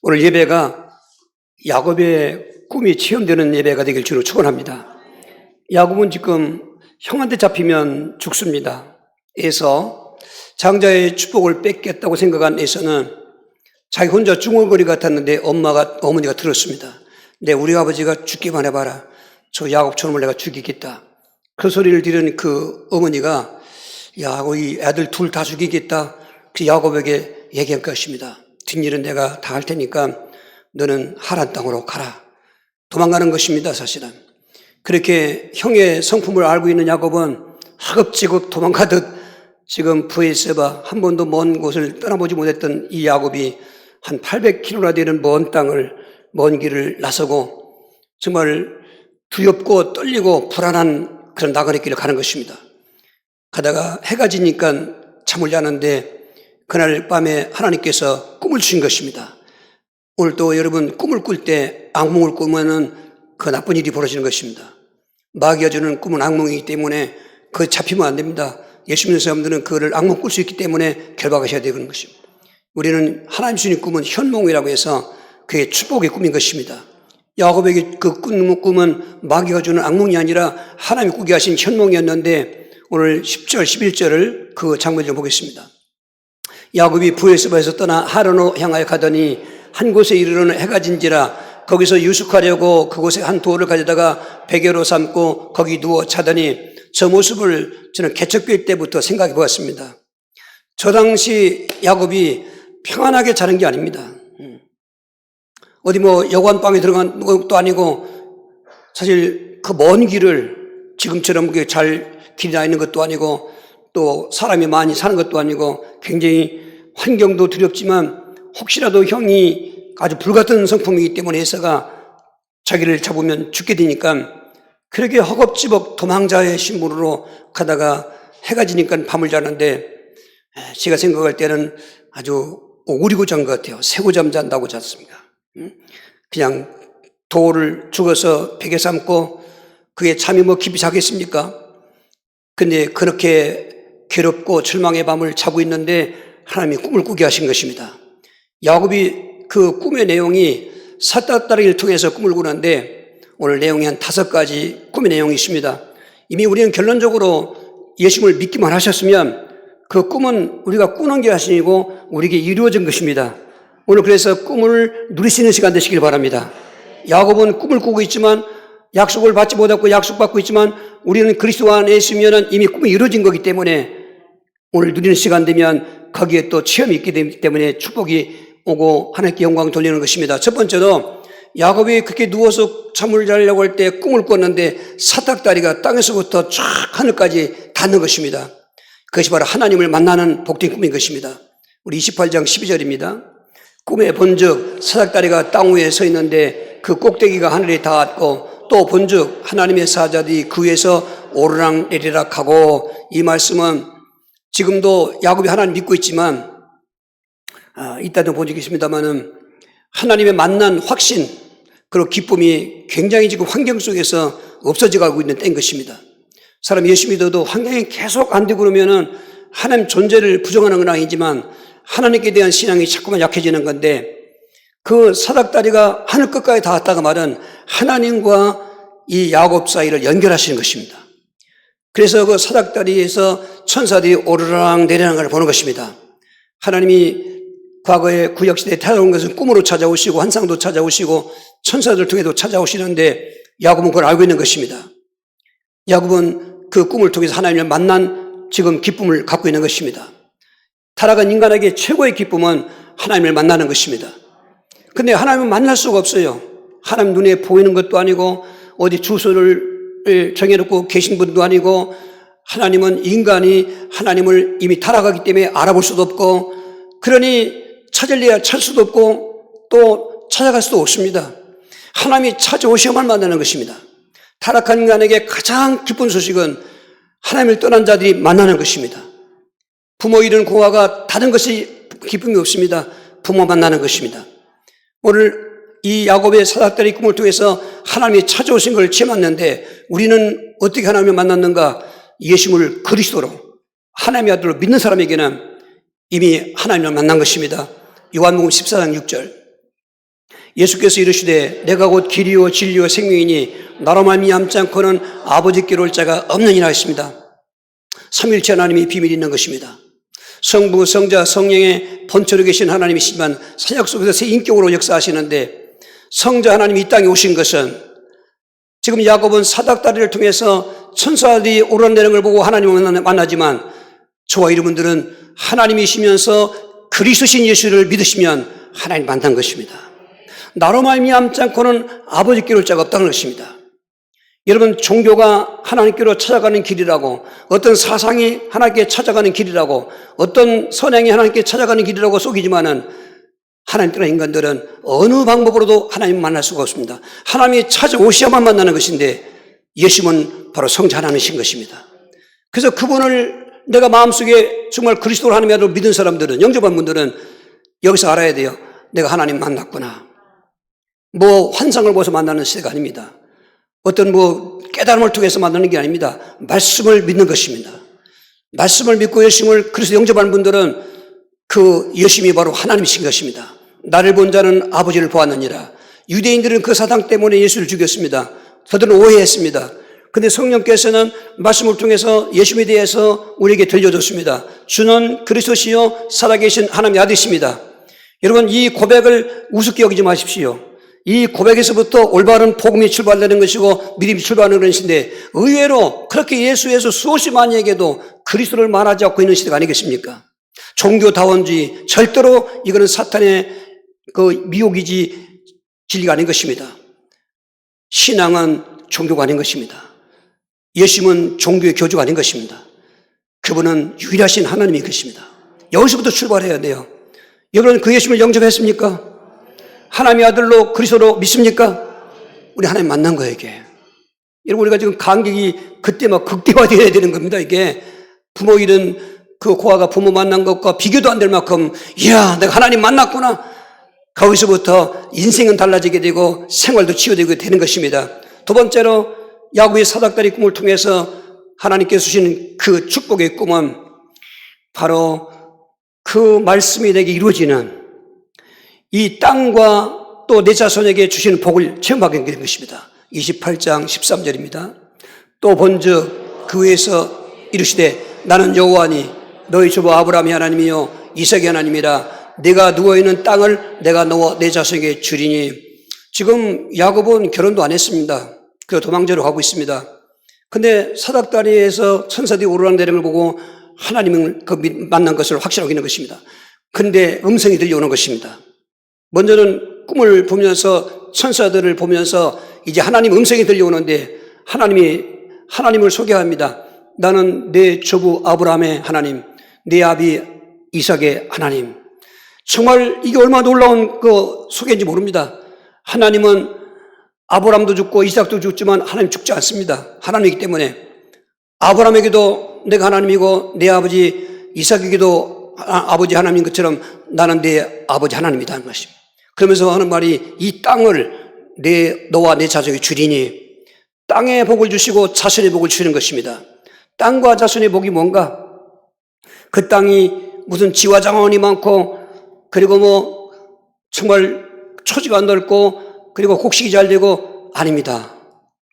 오늘 예배가 야곱의 꿈이 체험되는 예배가 되길 주로 축원합니다. 야곱은 지금 형한테 잡히면 죽습니다. 에서 장자의 축복을 뺏겠다고 생각한 에서는 자기 혼자 중얼거리 같았는데 어머니가 들었습니다. 내 우리 아버지가 죽기만 해봐라. 저 야곱처럼 내가 죽이겠다. 그 소리를 들은 그 어머니가 야, 이 애들 둘 다 죽이겠다. 그 야곱에게 얘기한 것입니다. 뒷일은 내가 다 할 테니까 너는 하란 땅으로 가라. 도망가는 것입니다, 사실은. 그렇게 형의 성품을 알고 있는 야곱은 하급지급 도망가듯 지금 브에세바 한 번도 먼 곳을 떠나보지 못했던 이 야곱이 한 800km나 되는 먼 길을 나서고 정말 두렵고 떨리고 불안한 그런 나그네 길을 가는 것입니다. 가다가 해가 지니까 잠을 자는데 그날 밤에 하나님께서 꿈을 주신 것입니다. 오늘도 여러분 꿈을 꿀 때 악몽을 꾸면은 그 나쁜 일이 벌어지는 것입니다. 마귀가 주는 꿈은 악몽이기 때문에 그거 잡히면 안 됩니다. 예수 믿는 사람들은 그거를 악몽 꿀 수 있기 때문에 결박하셔야 되는 것입니다. 우리는 하나님 주신 꿈은 현몽이라고 해서 그게 축복의 꿈인 것입니다. 야곱에게 그 꿈은 마귀가 주는 악몽이 아니라 하나님이 꾸게 하신 현몽이었는데 오늘 10절, 11절을 그 장면을 좀 보겠습니다. 야곱이 브에세바에서 떠나 하란으로 향하여 가더니 한 곳에 이르러는 해가 진지라 거기서 유숙하려고 그곳에 한 돌을 가져다가 베개로 삼고 거기 누워 자더니 저 모습을 저는 개척교회 때부터 생각해 보았습니다. 저 당시 야곱이 평안하게 자는 게 아닙니다. 어디 여관방에 들어간 것도 아니고 사실 그 먼 길을 지금처럼 잘 길이 나 있는 것도 아니고 또 사람이 많이 사는 것도 아니고 굉장히 환경도 두렵지만 혹시라도 형이 아주 불같은 성품이기 때문에 에서가 자기를 잡으면 죽게 되니까 그렇게 허겁지겁 도망자의 신분으로 가다가 해가 지니까 밤을 자는데 제가 생각할 때는 아주 오리고 잔 것 같아요. 새고잠 잔다고 잤습니다. 그냥 돌을 죽어서 베개 삼고 그게 잠이 깊이 자겠습니까? 근데 그렇게 괴롭고 절망의 밤을 자고 있는데 하나님이 꿈을 꾸게 하신 것입니다. 야곱이 그 꿈의 내용이 사닥다리를 통해서 꿈을 꾸는데 오늘 내용이 한 5가지 꿈의 내용이 있습니다. 이미 우리는 결론적으로 예수님을 믿기만 하셨으면 그 꿈은 우리가 꾸는 게 아니고 우리에게 이루어진 것입니다. 오늘 그래서 꿈을 누리시는 시간 되시길 바랍니다. 야곱은 꿈을 꾸고 있지만 약속을 받지 못했고 약속받고 있지만 우리는 그리스도 안에 있으면 이미 꿈이 이루어진 거기 때문에 오늘 누리는 시간 되면 거기에 또 체험이 있기 되기 때문에 축복이 오고 하나님께 영광을 돌리는 것입니다. 첫 번째로 야곱이 그렇게 누워서 잠을 자려고 할 때 꿈을 꿨는데 사닥다리가 땅에서부터 쫙 하늘까지 닿는 것입니다. 그것이 바로 하나님을 만나는 복된 꿈인 것입니다. 우리 28장 12절입니다. 꿈에 본즉 사닥다리가 땅 위에 서 있는데 그 꼭대기가 하늘에 닿았고 또 본즉 하나님의 사자들이 그 위에서 오르락 내리락 하고 이 말씀은 지금도 야곱이 하나님 믿고 있지만 이따도 보시겠습니다만은 하나님의 만난 확신 그리고 기쁨이 굉장히 지금 환경 속에서 없어져 가고 있는 때인 것입니다. 사람 예수 믿어도 환경이 계속 안 되고 그러면은 하나님 존재를 부정하는 건 아니지만 하나님께 대한 신앙이 자꾸만 약해지는 건데 그 사닥다리가 하늘 끝까지 닿았다가 말은 하나님과 이 야곱 사이를 연결하시는 것입니다. 그래서 그 사닥다리에서 천사들이 오르락 내리락 걸 보는 것입니다. 하나님이 과거에 구약시대에 찾아온 것은 꿈으로 찾아오시고 환상도 찾아오시고 천사들 통해도 찾아오시는데 야곱은 그걸 알고 있는 것입니다. 야곱은 그 꿈을 통해서 하나님을 만난 지금 기쁨을 갖고 있는 것입니다. 타락한 인간에게 최고의 기쁨은 하나님을 만나는 것입니다. 근데 하나님을 만날 수가 없어요. 하나님 눈에 보이는 것도 아니고 어디 주소를 정해놓고 계신 분도 아니고 하나님은 인간이 하나님을 이미 타락하기 때문에 알아볼 수도 없고 그러니 찾을래야 찾을 수도 없고 또 찾아갈 수도 없습니다. 하나님이 찾아오셔야만 만나는 것입니다. 타락한 인간에게 가장 기쁜 소식은 하나님을 떠난 자들이 만나는 것입니다. 부모 잃은 고아가 다른 것이 기쁨이 없습니다. 부모 만나는 것입니다. 오늘 이 야곱의 사닥다리 꿈을 통해서 하나님이 찾아오신 걸 체험했는데 우리는 어떻게 하나님을 만났는가? 예수를 그리스도로 하나님의 아들로 믿는 사람에게는 이미 하나님을 만난 것입니다. 요한복음 14장 6절. 예수께서 이르시되 내가 곧 길이요 진리요 생명이니 나로 말미암지 않고는 아버지께로 올 자가 없느니라 했습니다. 삼위일체 하나님이 비밀이 있는 것입니다. 성부, 성자, 성령의 본체로 계신 하나님이시지만 사역 속에서 새 인격으로 역사하시는데 성자 하나님이 이 땅에 오신 것은 지금 야곱은 사닥다리를 통해서 천사들이 오르내리는 걸 보고 하나님을 만나지만 저와 여러분들은 하나님이시면서 그리스도신 예수를 믿으시면 하나님 만난 것입니다. 나로 말미암지 않고는 아버지께로 올 자가 없다는 것입니다. 여러분, 종교가 하나님께로 찾아가는 길이라고, 어떤 사상이 하나님께 찾아가는 길이라고, 어떤 선행이 하나님께 찾아가는 길이라고 속이지만은 하나님 떠난 인간들은 어느 방법으로도 하나님을 만날 수가 없습니다. 하나님이 찾아오셔야만 만나는 것인데 예수님은 바로 성자 하나님이신 것입니다. 그래서 그분을 내가 마음속에 정말 그리스도를 하나님의 아들로 믿은 사람들은, 영접한 분들은 여기서 알아야 돼요. 내가 하나님 만났구나. 뭐 환상을 보서 만나는 시대가 아닙니다. 어떤 깨달음을 통해서 만나는 게 아닙니다. 말씀을 믿는 것입니다. 말씀을 믿고 예수님을 그래서 영접하는 분들은 그 예수님이 바로 하나님이신 것입니다. 나를 본 자는 아버지를 보았느니라. 유대인들은 그 사상 때문에 예수를 죽였습니다. 저들은 오해했습니다. 근데 성령께서는 말씀을 통해서 예수님에 대해서 우리에게 들려줬습니다. 주는 그리스도시요 살아계신 하나님의 아들이십니다. 여러분, 이 고백을 우습게 여기지 마십시오. 이 고백에서부터 올바른 복음이 출발되는 것이고 믿음이 출발하는 것인데 의외로 그렇게 예수에서 수없이 많이에게도 그리스도를 말하지 않고 있는 시대가 아니겠습니까? 종교다원주의, 절대로 이거는 사탄의 그 미혹이지 진리가 아닌 것입니다. 신앙은 종교가 아닌 것입니다. 예수님은 종교의 교주가 아닌 것입니다. 그분은 유일하신 하나님인 것입니다. 여기서부터 출발해야 돼요. 여러분, 그 예수님을 영접했습니까? 하나님의 아들로 그리스도로 믿습니까? 우리 하나님 만난 거예요, 이게. 여러분, 우리가 지금 간격이 그때 막 극대화되어야 되는 겁니다, 이게. 부모 잃은 그 고아가 부모 만난 것과 비교도 안 될 만큼, 이야, 내가 하나님 만났구나. 거기서부터 인생은 달라지게 되고 생활도 치유되게 되는 것입니다. 두 번째로, 야구의 사닥다리 꿈을 통해서 하나님께서 주신 그 축복의 꿈은 바로 그 말씀이 내게 이루어지는 이 땅과 또 내 자손에게 주시는 복을 체험하게 된 것입니다. 28장 13절입니다. 또 본즉 그 위에서 이르시되 나는 여호와니 너희 조부 아브라함의 하나님이요 이삭의 하나님이라. 내가 누워있는 땅을 내가 너와 내 자손에게 주리니. 지금 야곱은 결혼도 안 했습니다. 그 도망자로 가고 있습니다. 근데 사닥다리에서 천사들이 오르락내리는 걸 보고 하나님을 만난 것을 확신하고 있는 것입니다. 근데 음성이 들려오는 것입니다. 먼저는 꿈을 보면서 천사들을 보면서 이제 하나님 음성이 들려오는데 하나님을 소개합니다. 나는 내 조부 아브라함의 하나님, 내 아비 이삭의 하나님. 정말 이게 얼마나 놀라운 그 소개인지 모릅니다. 하나님은 아브라함도 죽고 이삭도 죽지만 하나님 죽지 않습니다. 하나님이기 때문에 아브라함에게도 내가 하나님이고 내 아버지 이삭에게도 아버지 하나님인 것처럼 나는 내 아버지 하나님이다 하는 것입니다. 그러면서 하는 말이 이 땅을 너와 내 자손에게 주리니. 땅의 복을 주시고 자손의 복을 주시는 것입니다. 땅과 자손의 복이 뭔가? 그 땅이 무슨 지화장원이 많고 그리고 정말 초지가 넓고 그리고 곡식이 잘 되고 아닙니다.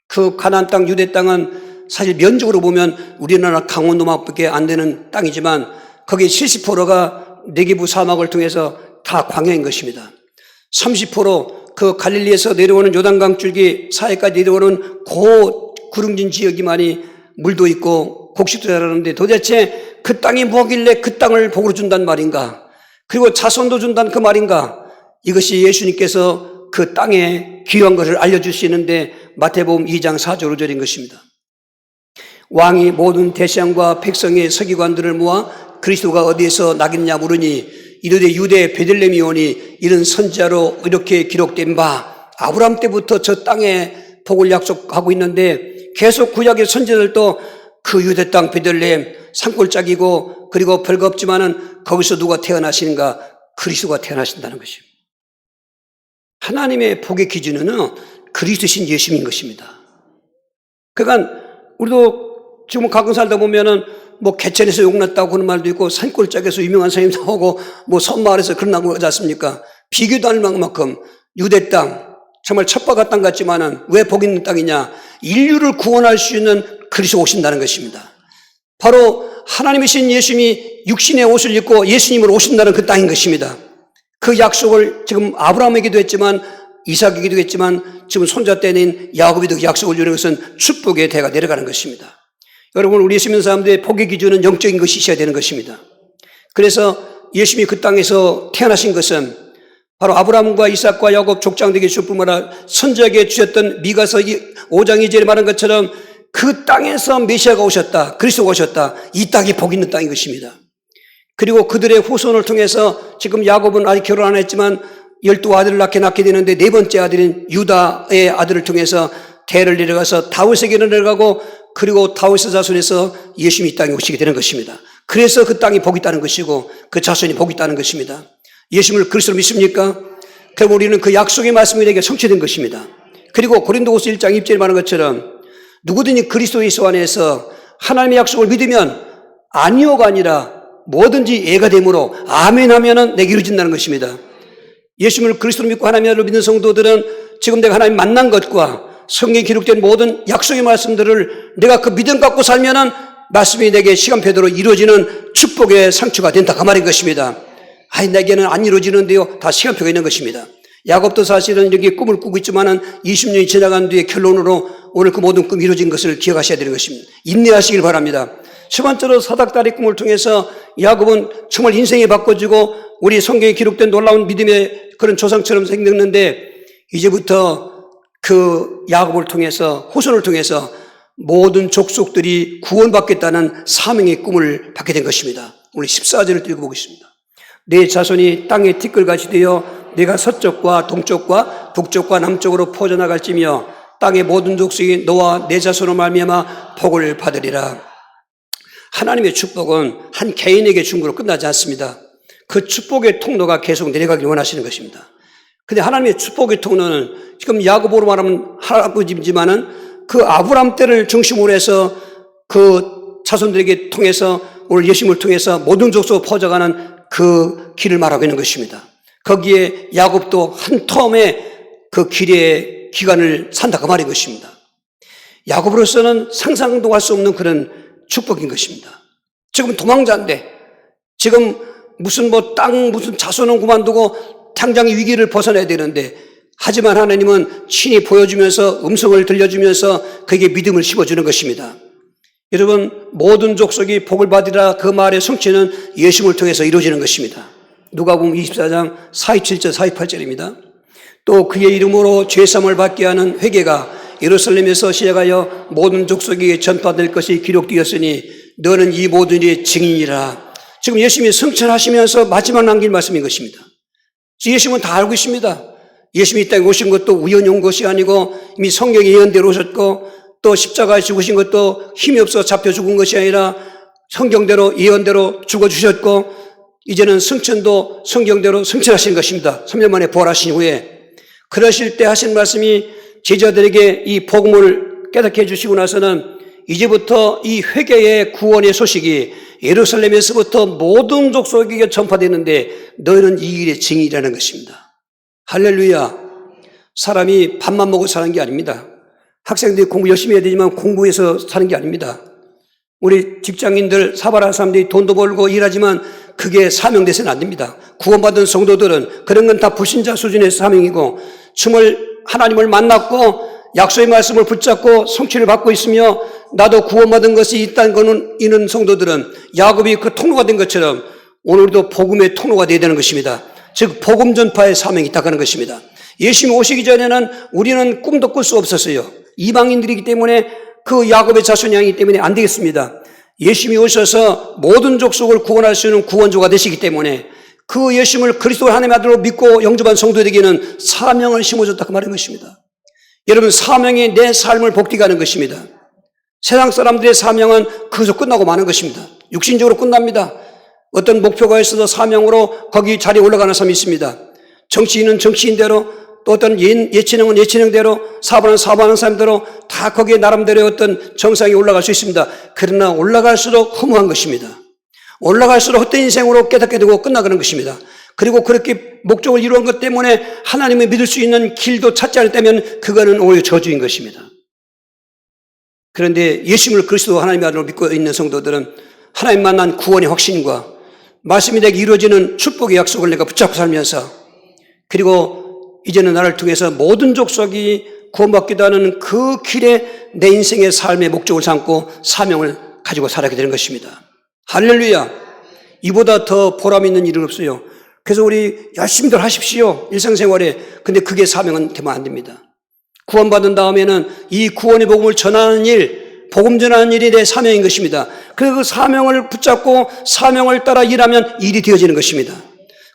그 가나안 땅, 유대 땅은 사실 면적으로 보면 우리나라 강원도만밖에 안 되는 땅이지만 거기에 70%가 네게부 사막을 통해서 다 광야인 것입니다. 30% 그 갈릴리에서 내려오는 요단강 줄기 사이까지 내려오는 구릉진 지역이만이 물도 있고 곡식도 자라는데 도대체 그 땅이 뭐길래 그 땅을 복으로 준단 말인가? 그리고 자손도 준다는 그 말인가? 이것이 예수님께서 그 땅에 귀한 것을 알려주시는데 마태복음 2장 4절 5절인 것입니다. 왕이 모든 대장과 백성의 서기관들을 모아 그리스도가 어디에서 나겠냐 물으니 이르되 유대 베들레헴이 오니 이런 선지자로 이렇게 기록된 바 아브라함 때부터 저 땅에 복을 약속하고 있는데 계속 구약의 선지자들도 그 유대 땅 베들레헴 산골짜기고 그리고 별거 없지만은 거기서 누가 태어나시는가? 그리스도가 태어나신다는 것입니다. 하나님의 복의 기준은 그리스도신 예수님인 것입니다. 그러니까 우리도 지금 가끔 살다 보면은 뭐 개천에서 용났다고 하는 말도 있고 산골짜기에서 유명한 사람이 나오고 뭐 섬마을에서 그런 나고 하지 않습니까? 비교도 안 할 만큼 유대 땅, 정말 첩박한 땅 같지만은 왜 복 있는 땅이냐? 인류를 구원할 수 있는 그리스도 오신다는 것입니다. 바로 하나님이신 예수님이 육신의 옷을 입고 예수님으로 오신다는 그 땅인 것입니다. 그 약속을 지금 아브라함에게도 했지만 이삭에게도 했지만 지금 손자 때인 야곱에도 약속을 주는 것은 축복의 대가 내려가는 것입니다. 여러분, 우리 예수 믿는 사람들의 복의 기준은 영적인 것이 있어야 되는 것입니다. 그래서 예수님이 그 땅에서 태어나신 것은 바로 아브라함과 이삭과 야곱 족장되게 줄 뿐만 아니라 선지자에게 주셨던 미가서 5장 2절에 말한 것처럼 그 땅에서 메시아가 오셨다, 그리스도가 오셨다. 이 땅이 복 있는 땅인 것입니다. 그리고 그들의 후손을 통해서 지금 야곱은 아직 결혼 안 했지만 12아들을 낳게 되는데 네 번째 아들인 유다의 아들을 통해서 대를 내려가서 다윗에게로 내려가고 그리고 다윗의 자손에서 예수님이 이 땅에 오시게 되는 것입니다. 그래서 그 땅이 복이 있다는 것이고 그 자손이 복이 있다는 것입니다. 예수님을 그리스도로 믿습니까? 그럼 우리는 그 약속의 말씀이 내게 성취된 것입니다. 그리고 고린도후서 1장 2절에 말한 것처럼 누구든지 그리스도 예수 안에서 하나님의 약속을 믿으면 아니오가 아니라 뭐든지 예가 되므로 아멘 하면은 내게 이루어진다는 것입니다. 예수님을 그리스도로 믿고 하나님을 믿는 성도들은 지금 내가 하나님 만난 것과 성경에 기록된 모든 약속의 말씀들을 내가 그 믿음 갖고 살면은 말씀이 내게 시간표대로 이루어지는 축복의 상처가 된다 그 말인 것입니다. 아니 내게는 안 이루어지는데요. 다 시간표가 있는 것입니다. 야곱도 사실은 이렇게 꿈을 꾸고 있지만은 20년이 지나간 뒤에 결론으로 오늘 그 모든 꿈이 이루어진 것을 기억하셔야 되는 것입니다. 인내하시길 바랍니다. 첫 번째로 사닥다리 꿈을 통해서 야곱은 정말 인생이 바꿔지고 우리 성경에 기록된 놀라운 믿음의 그런 조상처럼 생겼는데 이제부터 그 야곱을 통해서 후손을 통해서 모든 족속들이 구원받겠다는 사명의 꿈을 받게 된 것입니다. 오늘 14절을 읽어보겠습니다. 내 자손이 땅의 티끌같이 되어 내가 서쪽과 동쪽과 북쪽과 남쪽으로 퍼져나갈지며 땅의 모든 족속이 너와 내 자손으로 말미암아 복을 받으리라. 하나님의 축복은 한 개인에게 준 것으로 끝나지 않습니다. 그 축복의 통로가 계속 내려가길 원하시는 것입니다. 근데 하나님의 축복의 통로는 지금 야곱으로 말하면 할아버지지만은 그 아브라함 때를 중심으로 해서 그 자손들에게 통해서 오늘 예수님을 통해서 모든 족속으로 퍼져가는 그 길을 말하고 있는 것입니다. 거기에 야곱도 한 텀의 그 길의 기간을 산다 그 말인 것입니다. 야곱으로서는 상상도 할 수 없는 그런 축복인 것입니다. 지금 도망자인데 지금 무슨 무슨 자손은 그만두고 당장 위기를 벗어나야 되는데 하지만 하나님은 친히 보여주면서 음성을 들려주면서 그에게 믿음을 심어주는 것입니다. 여러분 모든 족속이 복을 받으리라 그 말의 성취는 예수님을 통해서 이루어지는 것입니다. 누가복음 24장 47절 48절입니다. 또 그의 이름으로 죄사함을 받게 하는 회개가 예루살렘에서 시작하여 모든 족속에게 전파될 것이 기록되었으니 너는 이 모든 일의 증인이라. 지금 예수님이 성천하시면서 마지막 남긴 말씀인 것입니다. 예수님은 다 알고 있습니다. 예수님이 이 땅에 오신 것도 우연히 온 것이 아니고 이미 성경의 예언대로 오셨고 또 십자가에 죽으신 것도 힘이 없어 잡혀 죽은 것이 아니라 성경대로 예언대로 죽어주셨고 이제는 승천도 성경대로 승천하신 것입니다. 3년 만에 부활하신 후에 그러실 때 하신 말씀이 제자들에게 이 복음을 깨닫게 해주시고 나서는 이제부터 이 회개의 구원의 소식이 예루살렘에서부터 모든 족속에게 전파되는데 너희는 이 일의 증인이라는 것입니다. 할렐루야. 사람이 밥만 먹고 사는 게 아닙니다. 학생들이 공부 열심히 해야 되지만 공부해서 사는 게 아닙니다. 우리 직장인들 사발하는 사람들이 돈도 벌고 일하지만 그게 사명돼서는 안 됩니다. 구원받은 성도들은 그런 건 다 불신자 수준의 사명이고 하나님을 만났고 약속의 말씀을 붙잡고 성취를 받고 있으며 나도 구원받은 것이 있다는 거는 이는 성도들은 야곱이 그 통로가 된 것처럼 오늘도 복음의 통로가 되어야 되는 것입니다. 즉 복음 전파의 사명이 있다고 하는 것입니다. 예수님이 오시기 전에는 우리는 꿈도 꿀 수 없었어요. 이방인들이기 때문에 그 야곱의 자손이 아니기 때문에 안 되겠습니다. 예수님이 오셔서 모든 족속을 구원할 수 있는 구원주가 되시기 때문에 그 예수님을 그리스도 하나님의 아들로 믿고 영접한 성도에게는 사명을 심어줬다 그 말인 것입니다. 여러분 사명이 내 삶을 복되게 하는 것입니다. 세상 사람들의 사명은 거기서 끝나고 마는 것입니다. 육신적으로 끝납니다. 어떤 목표가 있어서 사명으로 거기 자리에 올라가는 사람이 있습니다. 정치인은 정치인대로 또 어떤 예체능은 예체능대로, 사업하는 사업하는 사람대로 다 거기에 나름대로의 어떤 정상에 올라갈 수 있습니다. 그러나 올라갈수록 허무한 것입니다. 올라갈수록 헛된 인생으로 깨닫게 되고 끝나가는 것입니다. 그리고 그렇게 목적을 이루은 것 때문에 하나님을 믿을 수 있는 길도 찾지 않았다면 그거는 오히려 저주인 것입니다. 그런데 예수님을 그리스도 하나님의 아들로 믿고 있는 성도들은 하나님 만난 구원의 확신과 말씀이 내게 이루어지는 축복의 약속을 내가 붙잡고 살면서, 그리고 이제는 나를 통해서 모든 족속이 구원받기도 하는 그 길에 내 인생의 삶의 목적을 삼고 사명을 가지고 살아가게 되는 것입니다. 할렐루야! 이보다 더 보람 있는 일은 없어요. 그래서 우리 열심히들 하십시오, 일상생활에. 근데 그게 사명은 되면 안 됩니다. 구원받은 다음에는 이 구원의 복음을 전하는 일, 복음 전하는 일이 내 사명인 것입니다. 그 사명을 붙잡고 사명을 따라 일하면 일이 되어지는 것입니다.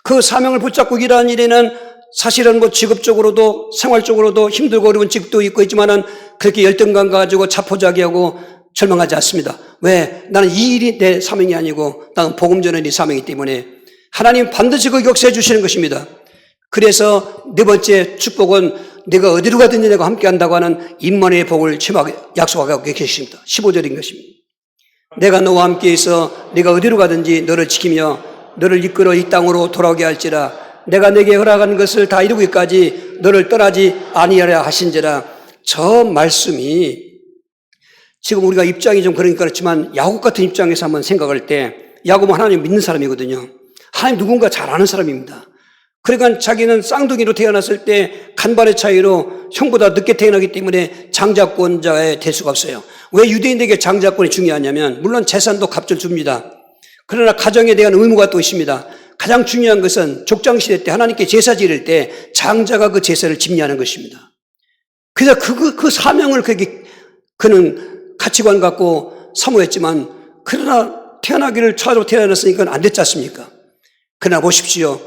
그 사명을 붙잡고 일하는 일에는 사실은 뭐 직업적으로도 생활적으로도 힘들고 어려운 직업도 있고 있지만은 그렇게 열등감 가지고 자포자기하고 절망하지 않습니다. 왜? 나는 이 일이 내 사명이 아니고 나는 복음 전하는 일이 사명이기 때문에 하나님 반드시 그 역사해 주시는 것입니다. 그래서 네 번째 축복은 내가 어디로 가든지 내가 함께 한다고 하는 임마누엘의 복을 약속하고 계십니다. 15절인 것입니다. 내가 너와 함께 있어 네가 어디로 가든지 너를 지키며 너를 이끌어 이 땅으로 돌아오게 할지라. 내가 내게 허락한 것을 다 이루기까지 너를 떠나지 아니하려 하신지라. 저 말씀이 지금 우리가 입장이 좀 그렇지만 야곱 같은 입장에서 한번 생각할 때, 야곱은 하나님 믿는 사람이거든요. 하나님 누군가 잘 아는 사람입니다. 그러니까 자기는 쌍둥이로 태어났을 때 간발의 차이로 형보다 늦게 태어나기 때문에 장자권자에 될 수가 없어요. 왜 유대인에게 장자권이 중요하냐면, 물론 재산도 값을 줍니다. 그러나 가정에 대한 의무가 또 있습니다. 가장 중요한 것은 족장시대 때 하나님께 제사 지을 때 장자가 그 제사를 집리하는 것입니다. 그래서 그 사명을 그는 가치관 갖고 사모했지만, 그러나 태어나기를 처자로 태어났으니까 안 됐지 않습니까? 그러나 보십시오.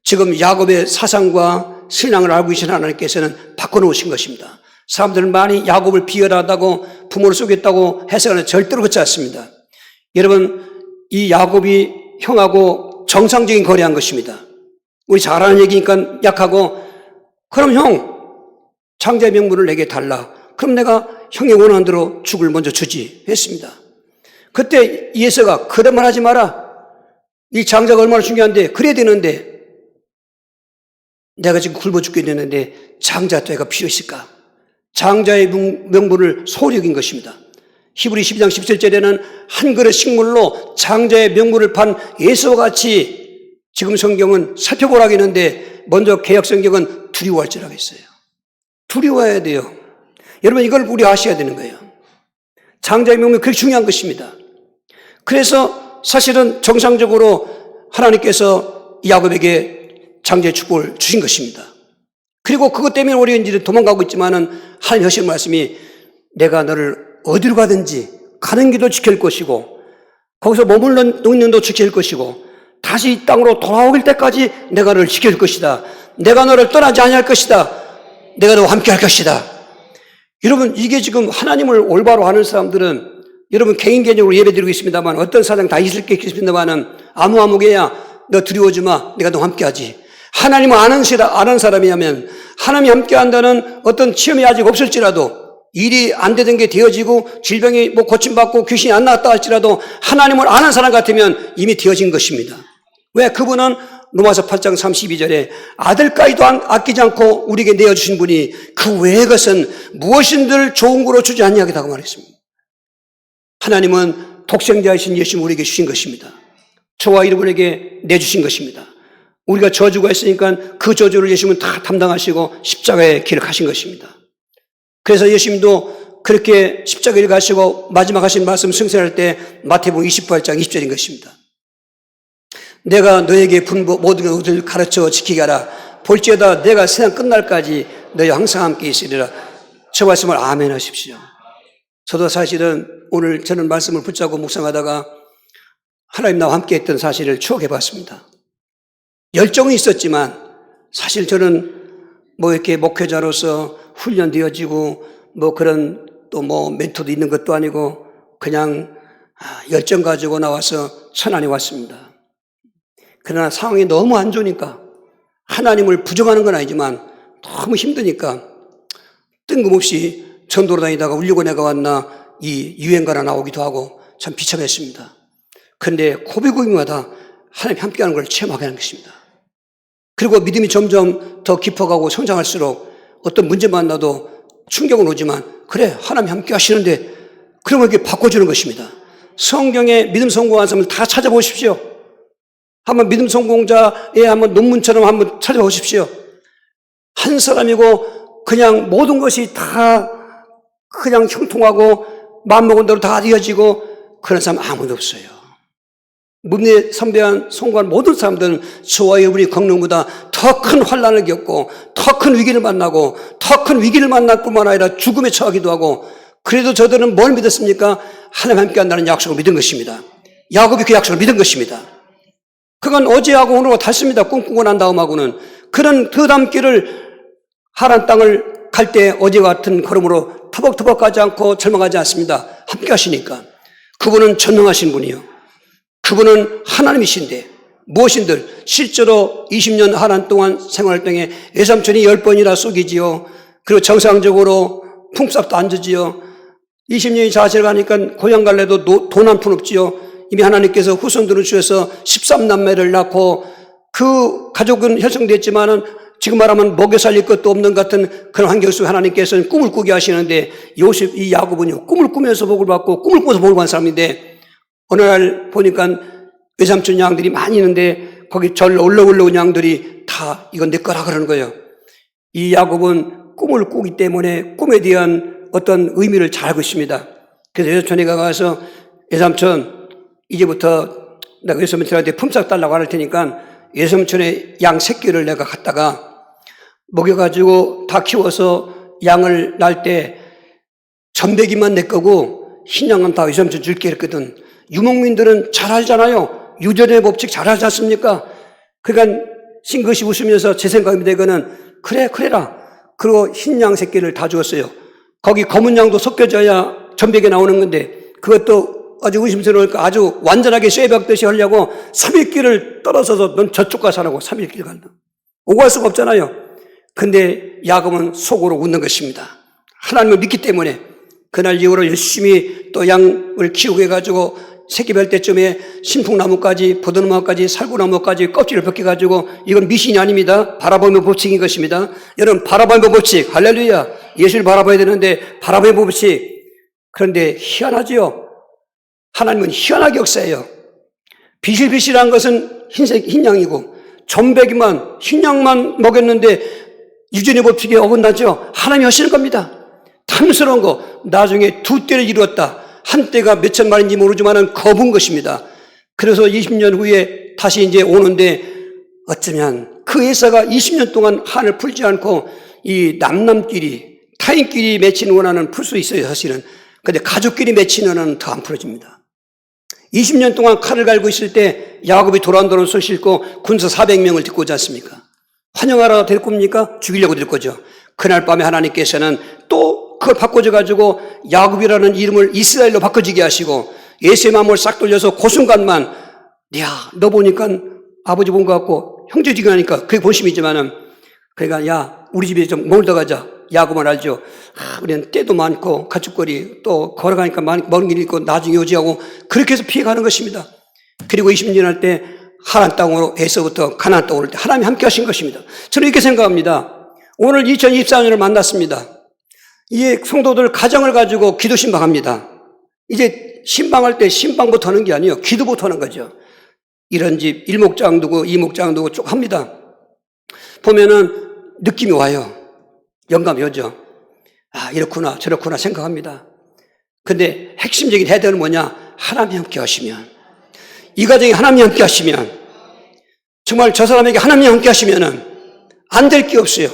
지금 야곱의 사상과 신앙을 알고 계신 하나님께서는 바꿔놓으신 것입니다. 사람들은 많이 야곱을 비열하다고 부모를 속였다고 해석하는 절대로 그렇지 않습니다. 여러분, 이 야곱이 형하고 정상적인 거래한 것입니다. 우리 잘 아는 얘기니까 약하고, 그럼 형, 장자의 명분을 내게 달라. 그럼 내가 형이 원하는 대로 죽을 먼저 주지 했습니다. 그때 이에서가 그런 말 하지 마라. 이 장자가 얼마나 중요한데, 그래야 되는데 내가 지금 굶어 죽게 되는데 장자 때가 필요 있을까? 장자의 명분을 소홀히 여긴 것입니다. 히브리 12장 17절에는 한 그릇 식물로 장자의 명분을 판 예수와 같이, 지금 성경은 살펴보라고 했는데 먼저 개역 성경은 두려워할지라고 했어요. 두려워해야 돼요. 여러분, 이걸 우리 아셔야 되는 거예요. 장자의 명분이 그렇게 중요한 것입니다. 그래서 사실은 정상적으로 하나님께서 야곱에게 장자의 축복을 주신 것입니다. 그리고 그것 때문에 우리가 이제 도망가고 있지만은 하나님 하신 말씀이, 내가 너를 어디로 가든지 가는 길도 지킬 것이고 거기서 머물러 있는 도 지킬 것이고 다시 이 땅으로 돌아오길 때까지 내가 너를 지킬 것이다. 내가 너를 떠나지 아니할 것이다. 내가 너와 함께 할 것이다. 여러분, 이게 지금 하나님을 올바로 아는 사람들은, 여러분 개인 개념으로 예배드리고 있습니다만 어떤 사장 다 있을 게 있습니다만은 아무개야 너 두려워하지 마. 내가 너와 함께 하지. 하나님을 아는 사람이라면 하나님이 함께 한다는 어떤 체험이 아직 없을지라도, 일이 안 되던 게 되어지고 질병이 고침받고 귀신이 안 나왔다 할지라도 하나님을 아는 사람 같으면 이미 되어진 것입니다. 왜? 그분은 로마서 8장 32절에 아들까지도 아끼지 않고 우리에게 내어주신 분이 그 외의 것은 무엇인들 좋은 거로 주지 아니하겠다고 말했습니다. 하나님은 독생자이신 예수님을 우리에게 주신 것입니다. 저와 여러분에게 내주신 것입니다. 우리가 저주가 있으니까 그 저주를 예수님은 다 담당하시고 십자가의 길을 가신 것입니다. 그래서 예수님도 그렇게 십자가를 가시고 마지막 하신 말씀 승천할 때 마태복음 28장 20절인 것입니다. 내가 너에게 분부 모든 것을 가르쳐 지키게 하라. 볼지어다 내가 세상 끝날까지 너희와 항상 함께 있으리라. 저 말씀을 아멘 하십시오. 저도 사실은 오늘 저는 말씀을 붙잡고 묵상하다가 하나님 나와 함께 했던 사실을 추억해 봤습니다. 열정이 있었지만 사실 저는 이렇게 목회자로서 훈련되어지고 그런 또 멘토도 있는 것도 아니고 그냥 열정 가지고 나와서 천안에 왔습니다. 그러나 상황이 너무 안 좋으니까 하나님을 부정하는 건 아니지만 너무 힘드니까 뜬금없이 전도로 다니다가 울리고 내가 왔나 이 유행가가 나오기도 하고 참 비참했습니다. 그런데 고비고비마다 하나님 함께하는 걸 체험하게 하는 것입니다. 그리고 믿음이 점점 더 깊어가고 성장할수록 어떤 문제 만나도 충격은 오지만 그래 하나님 함께 하시는데 그러면 이렇게 바꿔주는 것입니다. 성경의 믿음 성공한 사람을 다 찾아보십시오. 한번 믿음 성공자의 한번 논문처럼 한번 찾아보십시오. 한 사람이고 그냥 모든 것이 다 그냥 형통하고 마음먹은 대로 다 이어지고 그런 사람 아무도 없어요. 문에 선배한 성공한 모든 사람들은 저와 여러분이 겪는보다 더 큰 환난을 겪고 더 큰 위기를 만나고 더 큰 위기를 만날 뿐만 아니라 죽음에 처하기도 하고 그래도 저들은 뭘 믿었습니까? 하나님 함께 한다는 약속을 믿은 것입니다. 야곱이 그 약속을 믿은 것입니다. 그건 어제하고 오늘하고 달습니다. 꿈꾸고 난 다음하고는 그런 그 다음 길을 하나님 땅을 갈 때 어제와 같은 걸음으로 터벅터벅 가지 않고 절망하지 않습니다. 함께 하시니까. 그분은 전능하신 분이요. 그분은 하나님이신데 무엇인들 실제로 20년 하나님 동안 생활 동에 외삼촌이 10번이나 쏘기지요. 그리고 정상적으로 품삯도 안 주지요. 20년이 자실 가니까 고향 갈래도 돈 한 푼 없지요. 이미 하나님께서 후손들을 주셔서 13남매를 낳고 그 가족은 형성됐지만은 지금 말하면 먹여 살릴 것도 없는 같은 그런 환경 속에 하나님께서는 꿈을 꾸게 하시는데 요셉, 이 야곱은요, 꿈을 꾸면서 복을 받고 꿈을 꾸면서 복을 받은 사람인데 어느 날 보니까 외삼촌 양들이 많이 있는데 거기 절로 올라온 양들이 다 이건 내 거라 그러는 거예요. 이 야곱은 꿈을 꾸기 때문에 꿈에 대한 어떤 의미를 잘 알고 있습니다. 그래서 외삼촌에 가서 외삼촌 이제부터 내가 외삼촌한테 품삯 달라고 할 테니까 외삼촌의 양 새끼를 내가 갖다가 먹여가지고 다 키워서 양을 낳을 때 전배기만 내 거고 흰 양은 다 외삼촌 줄게 했거든. 유목민들은 잘 알잖아요. 유전의 법칙 잘 알지 않습니까? 그러니까 싱긋이 웃으면서 제 생각입니다. 이거는 그래라. 그리고 흰 양 새끼를 다 주었어요. 거기 검은 양도 섞여져야 전백에 나오는 건데 그것도 아주 의심스러우니까 아주 완전하게 쇠박듯이 하려고 3일길을 떨어져서 넌 저쪽 가서 하라고 3일길 간다. 오고 갈 수가 없잖아요. 근데 야곱은 속으로 웃는 것입니다. 하나님을 믿기 때문에 그날 이후로 열심히 또 양을 키우고 해가지고 새끼 별 때쯤에 신풍나무까지 버드나무까지 살구나무까지 껍질을 벗겨가지고 이건 미신이 아닙니다. 바라보는 법칙인 것입니다. 여러분 바라보는 법칙 할렐루야. 예수를 바라봐야 되는데 바라보는 법칙. 그런데 희한하지요. 하나님은 희한하게 역사해요. 비실비실한 것은 흰 양이고 전배기만 흰 양만 먹였는데 유전의 법칙에 어긋나죠. 하나님이 하시는 겁니다. 탐스러운 거 나중에 두 떼를 이루었다. 한 떼가 몇천 마리인지 모르지만은 거분 것입니다. 그래서 20년 후에 다시 이제 오는데 어쩌면 그 회사가 20년 동안 한을 풀지 않고 이 남남끼리 타인끼리 맺히는 원한은 풀 수 있어요, 사실은. 근데 가족끼리 맺히는 원한은 더 안 풀어집니다. 20년 동안 칼을 갈고 있을 때 야곱이 도란도란 손 싣고 군사 400명을 데리고 오지 않습니까? 환영하러 데리고 옵니까? 죽이려고 데리고 오죠. 그날 밤에 하나님께서는 또 그걸 바꿔줘가지고 야곱이라는 이름을 이스라엘로 바꿔지게 하시고 예수의 마음을 싹 돌려서 그 순간만 야, 너 보니까 아버지 본 것 같고 형제지기 하니까 그게 본심이지만은 그러니까 야, 우리 집에 좀 멀다 가자. 야곱만 알죠. 우리는 때도 많고 가축거리 또 걸어가니까 먼 길 있고 나중에 오지하고 그렇게 해서 피해가는 것입니다. 그리고 20년 할 때 하나님 땅으로 에서부터 가나안 땅으로 올 때 하나님이 함께 하신 것입니다. 저는 이렇게 생각합니다. 오늘 2024년을 만났습니다. 이 성도들 가정을 가지고 기도 신방합니다. 이제 신방할 때 신방부터 하는 게 아니에요. 기도부터 하는 거죠. 이런 집 1목장 두고 2목장 두고 쭉 합니다. 보면은 느낌이 와요. 영감이 오죠. 아, 이렇구나 저렇구나 생각합니다. 근데 핵심적인 해답은 뭐냐? 하나님이 함께 하시면, 이 가정에 하나님이 함께 하시면, 정말 저 사람에게 하나님이 함께 하시면은 안 될 게 없어요.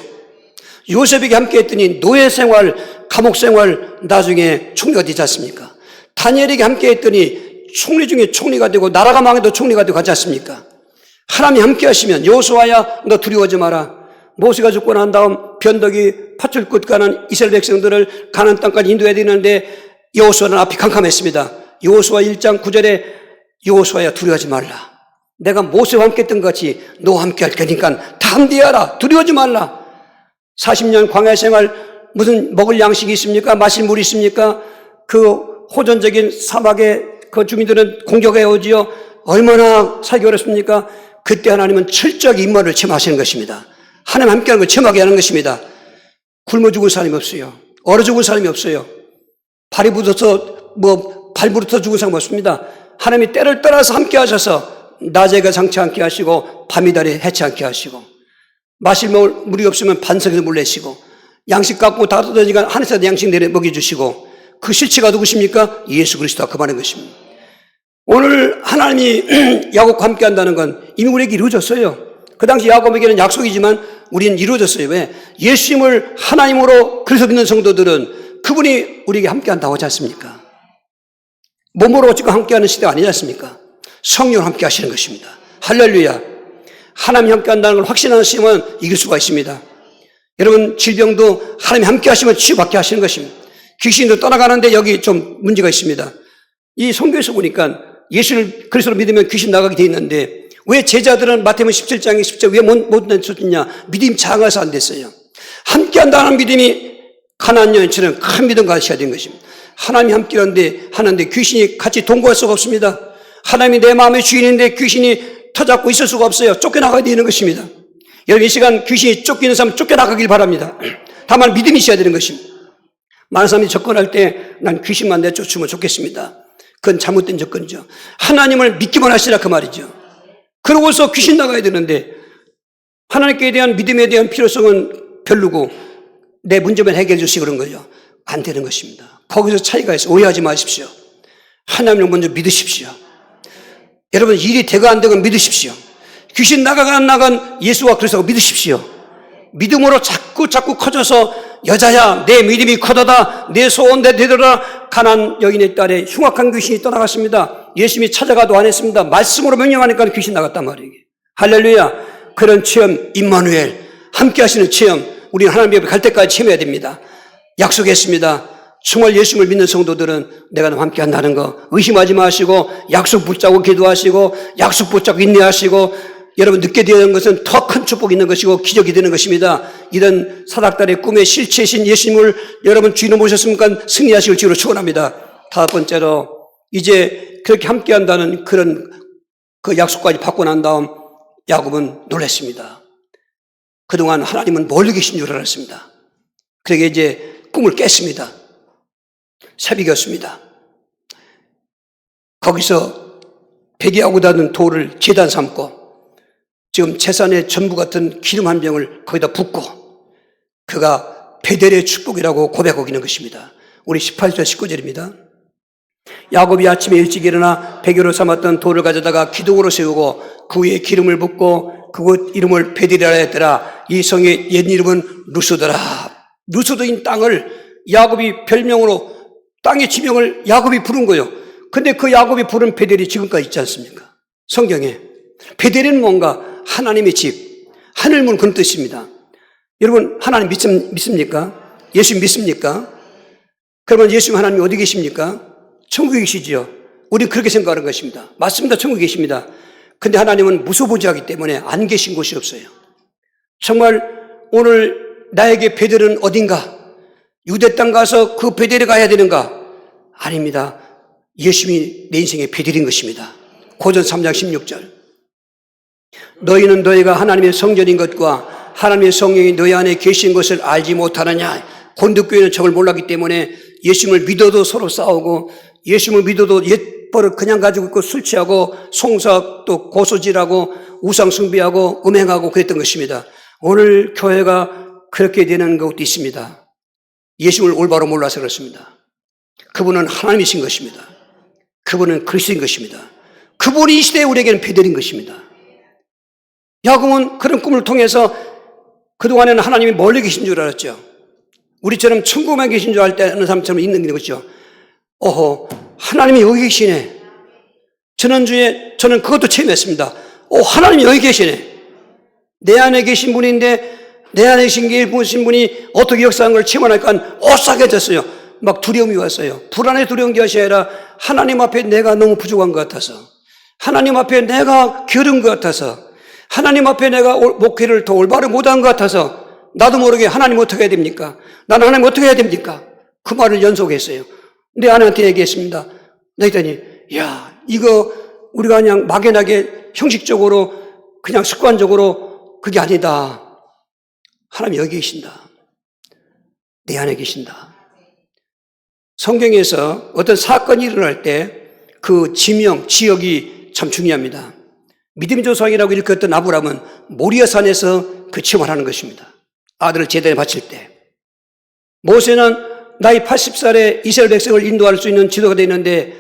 요셉에게 함께 했더니 노예 생활, 감옥 생활 나중에 총리가 되지 않습니까? 다니엘에게 함께 했더니 총리 중에 총리가 되고 나라가 망해도 총리가 되고 하지 않습니까? 하나님이 함께 하시면 여호수아야 너 두려워하지 마라. 모세가 죽고 난 다음 변덕이 팥줄 끝 가는 이스라엘 백성들을 가나안 땅까지 인도해야 되는데 여호수아는 앞이 캄캄했습니다. 여호수아 1장 9절에 여호수아야 두려워하지 말라. 내가 모세와 함께 했던 것 같이 너와 함께 할 테니까 담대하라. 두려워하지 말라. 40년 광야 생활 무슨 먹을 양식이 있습니까? 마실 물이 있습니까? 그 호전적인 사막의 그 주민들은 공격해 오지요. 얼마나 살기 어렵습니까? 그때 하나님은 철저하게 임마를 체험하시는 것입니다. 하나님 함께하는 걸 체험하게 하는 것입니다. 굶어 죽은 사람이 없어요. 얼어 죽은 사람이 없어요. 발이 부서서 발 부러져 죽은 사람 없습니다. 하나님이 때를 따라서 함께 하셔서 낮에가 장치 않게 하시고 밤이 달에 해치 않게 하시고 마실 물이 없으면 반석에서 물 내시고 양식 갖고 다 쏟아지니까 하늘에서 양식 내려 먹여주시고 그 실체가 누구십니까? 예수 그리스도가 그 말인 것입니다. 오늘 하나님이 야곱과 함께 한다는 건 이미 우리에게 이루어졌어요. 그 당시 야곱에게는 약속이지만 우리는 이루어졌어요. 왜? 예수님을 하나님으로 그래서 믿는 성도들은 그분이 우리에게 함께 한다고 하지 않습니까? 몸으로 어찌가 함께하는 시대가 아니지 않습니까? 성령으로 함께 하시는 것입니다. 할렐루야. 하나님이 함께 한다는 걸 확신하는 시험은 이길 수가 있습니다. 여러분, 질병도 하나님이 함께 하시면 치유받게 하시는 것입니다. 귀신도 떠나가는데 여기 좀 문제가 있습니다. 이 성경에서 보니까 예수를 그리스도로 믿으면 귀신 나가게 돼 있는데 왜 제자들은 마태복음 17장에 10절 왜 못 냈었냐? 믿음이 작아서 안 됐어요. 함께 한다는 믿음이 가나안 여인처럼 큰 믿음 가지셔야 되는 것입니다. 하나님이 함께 하는데 귀신이 같이 동거할 수가 없습니다. 하나님이 내 마음의 주인인데 귀신이 터잡고 있을 수가 없어요. 쫓겨나가야 되는 것입니다. 여러분, 이 시간 귀신이 쫓기는 사람 쫓겨나가길 바랍니다. 다만 믿음이 있어야 되는 것입니다. 많은 사람이 접근할 때 난 귀신만 내쫓으면 좋겠습니다. 그건 잘못된 접근이죠. 하나님을 믿기만 하시라 그 말이죠. 그러고서 귀신 나가야 되는데 하나님께 대한 믿음에 대한 필요성은 별로고 내 문제만 해결해 주시고 그런 거죠. 안 되는 것입니다. 거기서 차이가 있어요. 오해하지 마십시오. 하나님을 먼저 믿으십시오. 여러분, 일이 되고 안 되고 믿으십시오. 귀신 나가가 안 나간 예수와 그리스도가 믿으십시오. 믿음으로 자꾸 커져서 여자야 내 믿음이 커다다 내 소원 내 되더라. 가난 여인의 딸에 흉악한 귀신이 떠나갔습니다. 예수님이 찾아가도 안 했습니다. 말씀으로 명령하니까 귀신 나갔단 말이에요. 할렐루야. 그런 체험, 임마누엘 함께 하시는 체험 우리는 하나님 옆에 갈 때까지 체험해야 됩니다. 약속했습니다. 정말 예수님을 믿는 성도들은 내가 너와 함께 한다는 거 의심하지 마시고 약속 붙잡고 기도하시고 약속 붙잡고 인내하시고 여러분, 늦게 되는 것은 더 큰 축복이 있는 것이고 기적이 되는 것입니다. 이런 사닥달의 꿈의 실체이신 예수님을 여러분 주인으로 모셨으니까 승리하시길 주로 축원합니다. 다섯 번째로 이제 그렇게 함께 한다는 그런 그 약속까지 받고 난 다음 야곱은 놀랐습니다. 그동안 하나님은 멀리 계신 줄 알았습니다. 그러게 이제 꿈을 깼습니다. 새벽이었습니다. 거기서 배기하고 다는 돌을 제단 삼고 지금 재산의 전부 같은 기름 한 병을 거기다 붓고 그가 베델의 축복이라고 고백하고 있는 것입니다. 우리 18절 19절입니다. 야곱이 아침에 일찍 일어나 베개로 삼았던 돌을 가져다가 기둥으로 세우고 그 위에 기름을 붓고 그곳 이름을 베델이라 했더라. 이 성의 옛 이름은 루스더라. 루스더인 땅을 야곱이 별명으로 땅의 지명을 야곱이 부른 거예요. 근데 그 야곱이 부른 베델이 지금까지 있지 않습니까? 성경에. 베델은 뭔가 하나님의 집, 하늘문 그런 뜻입니다. 여러분, 하나님 믿습니까? 예수 믿습니까? 그러면 예수님 하나님이 어디 계십니까? 천국에 계시지요. 우리는 그렇게 생각하는 것입니다. 맞습니다. 천국에 계십니다. 근데 하나님은 무소부지하기 때문에 안 계신 곳이 없어요. 정말 오늘 나에게 베델은 어딘가? 유대 땅 가서 그 베델에 가야 되는가? 아닙니다. 예수님이 내 인생의 베델인 것입니다. 고전 3장 16절. 너희는 너희가 하나님의 성전인 것과 하나님의 성령이 너희 안에 계신 것을 알지 못하느냐. 곤두교회는 저걸 몰랐기 때문에 예수님을 믿어도 서로 싸우고 예수님을 믿어도 옛버릇 그냥 가지고 있고 술 취하고 송사 또 고소질하고 우상 숭배하고 음행하고 그랬던 것입니다. 오늘 교회가 그렇게 되는 것도 있습니다. 예수님을 올바로 몰라서 그렇습니다. 그분은 하나님이신 것입니다. 그분은 그리스도인 것입니다. 그분이 이 시대에 우리에게는 베델인 것입니다. 야곱은 그런 꿈을 통해서 그동안에는 하나님이 멀리 계신 줄 알았죠. 우리처럼 천국만 계신 줄 알 때는 사람처럼 있는 거죠. 오호, 하나님이 여기 계시네. 지난주에 저는 그것도 체험했습니다. 하나님이 여기 계시네. 내 안에 계신 분인데 내 안에 계신 분이 어떻게 역사한 걸 체험하니까 오싹해졌어요. 막 두려움이 왔어요. 불안해 두려운 것이 아니라 하나님 앞에 내가 너무 부족한 것 같아서 하나님 앞에 내가 게으른 것 같아서 하나님 앞에 내가 목회를 더 올바로 못한 것 같아서 나도 모르게 하나님 어떻게 해야 됩니까? 나는 하나님 어떻게 해야 됩니까? 그 말을 연속했어요. 내 아내한테 얘기했습니다. 그랬더니 야, 이거 우리가 그냥 막연하게 형식적으로 그냥 습관적으로 그게 아니다. 하나님 여기 계신다. 내 안에 계신다. 성경에서 어떤 사건이 일어날 때 그 지명, 지역이 참 중요합니다. 믿음의 조상이라고 일컫던 아브라함은 모리아산에서 그 체험을 하는 것입니다. 아들을 제단에 바칠 때. 모세는 나이 80살에 이스라엘 백성을 인도할 수 있는 지도가 되어 있는데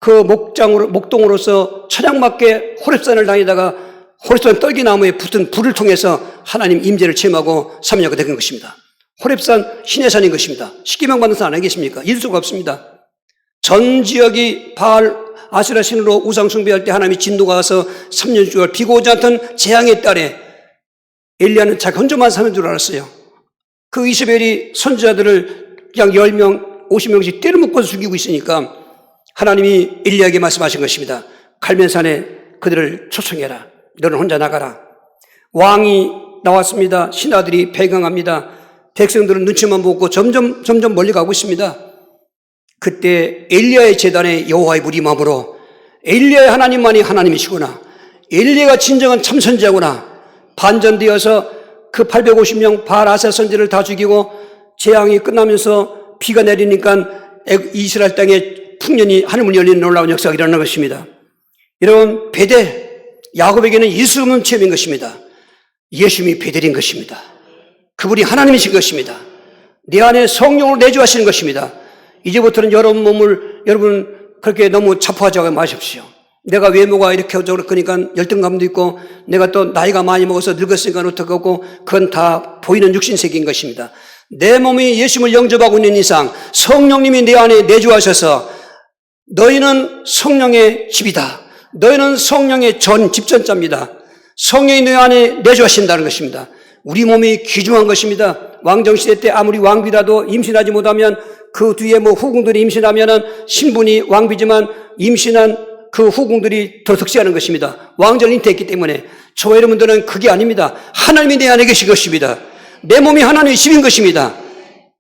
그 목동으로서 천양맞게 호렙산을 다니다가 호렙산 떨기나무에 붙은 불을 통해서 하나님 임재를 체험하고 3년가 된 것입니다. 호렙산 신의 산인 것입니다. 십계명 받는 산 아니겠습니까? 잊을 수가 없습니다. 전 지역이 바알 아세라 신으로 우상 숭배할 때 하나님이 진도가 와서 3년 주간 비가 오지 않던 재앙의 딸에 엘리야는 자기 혼자만 사는 줄 알았어요. 그 이세벨이 선지자들을 그냥 10명, 50명씩 때려 묶어서 죽이고 있으니까 하나님이 엘리야에게 말씀하신 것입니다. 갈멜산에 그들을 초청해라. 너는 혼자 나가라. 왕이 나왔습니다. 신하들이 배경합니다. 백성들은 눈치만 보고 점점 멀리 가고 있습니다. 그때 엘리야의 제단에 여호와의 불이 임함으로 엘리야의 하나님만이 하나님이시구나. 엘리야가 진정한 참선자구나. 반전되어서 그 850명 바알 아세라 선지를 다 죽이고 재앙이 끝나면서 비가 내리니까 이스라엘 땅에 풍년이 하늘문이 열리는 놀라운 역사가 일어나는 것입니다. 여러분, 베델, 야곱에게는 있을 수 없는 체험인 것입니다. 예수님이 베델인 것입니다. 그분이 하나님이신 것입니다. 내 안에 성령을 내주하시는 것입니다. 이제부터는 여러분 그렇게 너무 자포하지 마십시오. 내가 외모가 이렇게 어쩌고 그러니까 열등감도 있고 내가 또 나이가 많이 먹어서 늙었으니까 어떡하고 그건 다 보이는 육신세계인 것입니다. 내 몸이 예수님을 영접하고 있는 이상 성령님이 내 안에 내주하셔서 너희는 성령의 집이다. 너희는 성령의 집전자입니다. 성령이 내 안에 내주하신다는 것입니다. 우리 몸이 귀중한 것입니다. 왕정시대 때 아무리 왕비라도 임신하지 못하면 그 뒤에 후궁들이 임신하면은 신분이 왕비지만 임신한 그 후궁들이 더 득세하는 것입니다. 왕절을 잉태했기 때문에. 저와 여러분들은 그게 아닙니다. 하나님이 내 안에 계신 것입니다. 내 몸이 하나님의 집인 것입니다.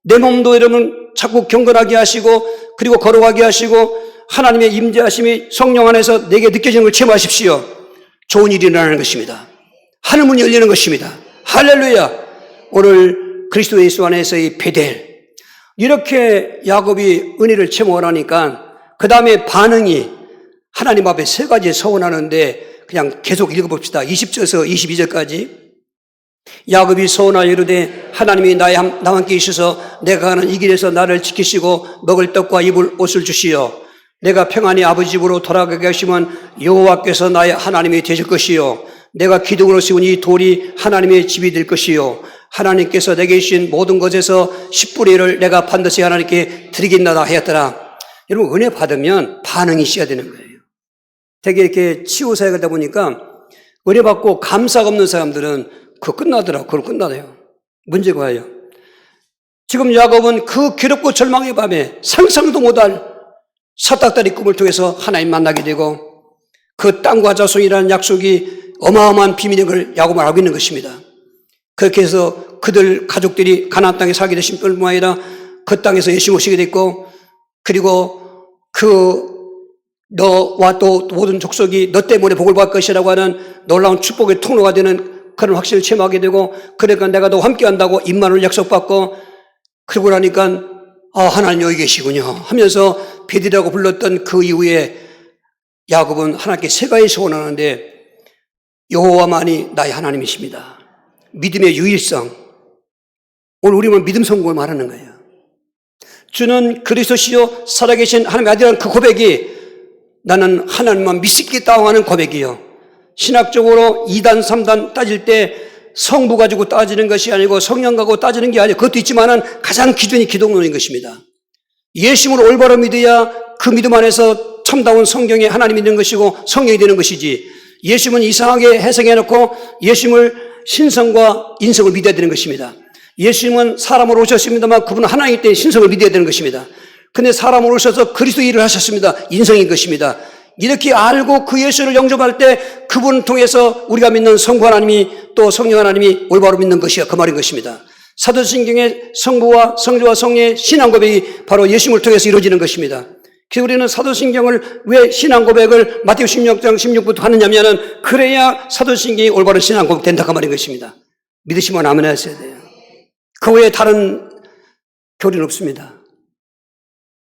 내 몸도 여러분 자꾸 경건하게 하시고 그리고 거룩하게 하시고 하나님의 임재하심이 성령 안에서 내게 느껴지는 걸 체험하십시오. 좋은 일이 일어나는 것입니다. 하늘문이 열리는 것입니다. 할렐루야. 오늘 그리스도 예수 안에서의 베델. 이렇게 야곱이 은혜를 체험을 하니까 그 다음에 반응이 하나님 앞에 세 가지 서원하는데 그냥 계속 읽어봅시다. 20절에서 22절까지. 야곱이 서원하여 이르되 하나님이 나와 함께 있어서 내가 가는 이 길에서 나를 지키시고 먹을 떡과 입을 옷을 주시오. 내가 평안히 아버지 집으로 돌아가게 하시면 여호와께서 나의 하나님이 되실 것이요. 내가 기둥으로 세운 이 돌이 하나님의 집이 될 것이요. 하나님께서 내게 주신 모든 것에서 10분의 1을 내가 반드시 하나님께 드리겠나다 하였더라. 여러분, 은혜 받으면 반응이 있어야 되는 거예요. 되게 이렇게 치유사역을 하다 보니까 은혜 받고 감사가 없는 사람들은 그거 끝나더라고요. 그걸 끝나요. 문제가 와요. 지금 야곱은 그 괴롭고 절망의 밤에 상상도 못할 사닥다리 꿈을 통해서 하나님 만나게 되고 그 땅과 자손이라는 약속이 어마어마한 비밀인 걸 야곱은 알고 있는 것입니다. 그렇게 해서 그들 가족들이 가나안 땅에 살게 되신 뿐만 아니라 그 땅에서 예수 오시게 됐고 그리고 너와 또 모든 족속이 너 때문에 복을 받을 것이라고 하는 놀라운 축복의 통로가 되는 그런 확신을 체험하게 되고 그러니까 내가 너 함께 한다고 임만을 약속받고 그러고 나니까 하나님 여기 계시군요 하면서 베델이라고 불렀던 그 이후에 야곱은 하나님께 세 가지 소원하는데 여호와만이 나의 하나님이십니다. 믿음의 유일성. 오늘 우리는 믿음 성공을 말하는 거예요. 주는 그리스도시요 살아계신 하나님의 아들이라는 그 고백이 나는 하나님만 믿겠다 하는 고백이요. 신학적으로 2단, 3단 따질 때 성부 가지고 따지는 것이 아니고 성령 가지고 따지는 게 아니고 그것도 있지만은 가장 기준이 기독론인 것입니다. 예수님을 올바로 믿어야 그 믿음 안에서 참다운 성경에 하나님이 있는 것이고 성령이 되는 것이지 예수님은 이상하게 해석해놓고 예수님을 신성과 인성을 믿어야 되는 것입니다. 예수님은 사람으로 오셨습니다만 그분은 하나님이기 때문에 신성을 믿어야 되는 것입니다. 근데 사람으로 오셔서 그리스도 일을 하셨습니다. 인성인 것입니다. 이렇게 알고 그 예수를 영접할 때 그분을 통해서 우리가 믿는 성부 하나님이 또 성령 하나님이 올바로 믿는 것이야. 그 말인 것입니다. 사도신경의 성부와 성자와 성령의 신앙 고백이 바로 예수님을 통해서 이루어지는 것입니다. 그래서 우리는 사도신경을 왜 신앙 고백을 마태복음 16장 16부터 하느냐면은 그래야 사도신경이 올바른 신앙 고백 된다 그 말인 것입니다. 믿으시면 아멘 하셔야 돼요. 그 외에 다른 교리는 없습니다.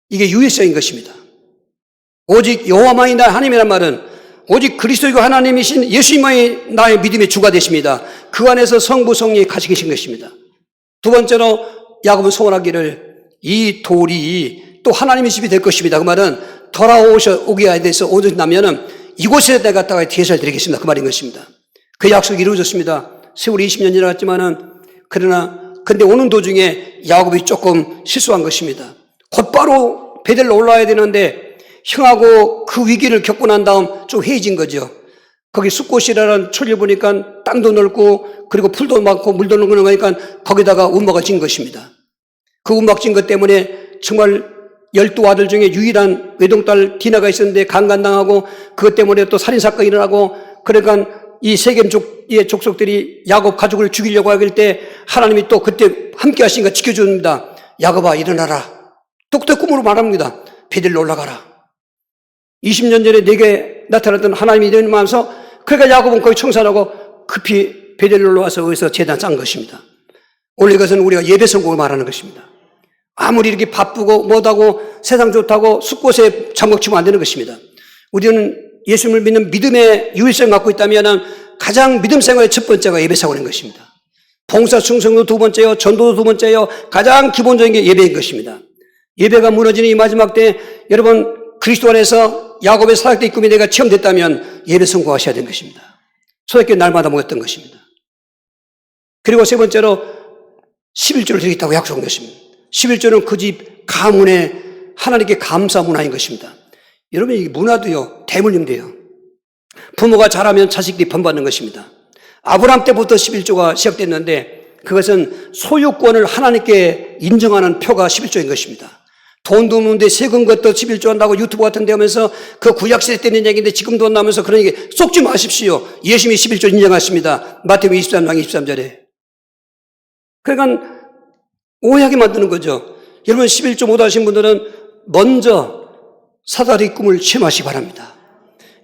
이게 유일성인 것입니다. 오직 여호와만이 나의 하나님이란 말은 오직 그리스도이고 하나님이신 예수님만이 나의 믿음의 주가 되십니다. 그 안에서 성부 성령이 같이 계신 것입니다. 두 번째로 야고보는 소원하기를 이 돌이 또 하나님의 집이 될 것입니다. 그 말은 돌아오게 돼서 오신다면은 이곳에 내가 갖다가 제사를 드리겠습니다. 그 말인 것입니다. 그 약속이 이루어졌습니다. 세월이 20년 지났지만은 그러나 근데 오는 도중에 야곱이 조금 실수한 것입니다. 곧바로 베델로 올라와야 되는데 형하고 그 위기를 겪고 난 다음 좀 해해진 거죠. 거기 숫꽃이라는 초리를 보니까 땅도 넓고 그리고 풀도 많고 물도 넓고 그러니까 거기다가 운막을 진 것입니다. 그 운막 진 것 때문에 정말 12아들 중에 유일한 외동딸 디나가 있었는데 강간당하고 그것 때문에 또 살인사건이 일어나고 그러니까 이 세겜의 족속들이 야곱 가족을 죽이려고 하길 때 하나님이 또 그때 함께 하시니까 지켜줍니다. 야곱아 일어나라. 똑똑 꿈으로 말합니다. 베델로 올라가라. 20년 전에 내게 나타났던 하나님이 일어나면서 그러니까 야곱은 거기 청산하고 급히 베델로 올라와서 거기서 제단 짠 것입니다. 원래 이것은 우리가 예배 성공을 말하는 것입니다. 아무리 이렇게 바쁘고 못하고 세상 좋다고 숲곳에 장막 치면 안 되는 것입니다. 우리는 예수님을 믿는 믿음의 유일성을 갖고 있다면 가장 믿음 생활의 첫 번째가 예배 생활인 것입니다. 봉사 충성도 두 번째요, 전도도 두 번째요, 가장 기본적인 게 예배인 것입니다. 예배가 무너지는 이 마지막 때 여러분 그리스도 안에서 야곱의 사역대 입금이 내가 체험됐다면 예배 성공하셔야 되는 것입니다. 초대교회 날마다 모였던 것입니다. 그리고 세 번째로 11조를 드리겠다고 약속한 것입니다. 11조는 그 집 가문의 하나님께 감사 문화인 것입니다. 여러분 이 문화도요 대물림돼요. 부모가 잘하면 자식들이 번받는 것입니다. 아브라함 때부터 11조가 시작됐는데 그것은 소유권을 하나님께 인정하는 표가 11조인 것입니다. 돈도 없는데 세금 것도 11조 한다고 유튜브 같은 데 하면서 그 구약시대 때 있는 얘기인데 지금 돈 나면서 그런 얘기 쏙지 마십시오. 예수님이 11조 인정하십니다. 마태복음 23장 23절에. 그러니까 오해하게 만드는 거죠. 여러분 11조 못하신 분들은 먼저 사다리 꿈을 체험하시기 바랍니다.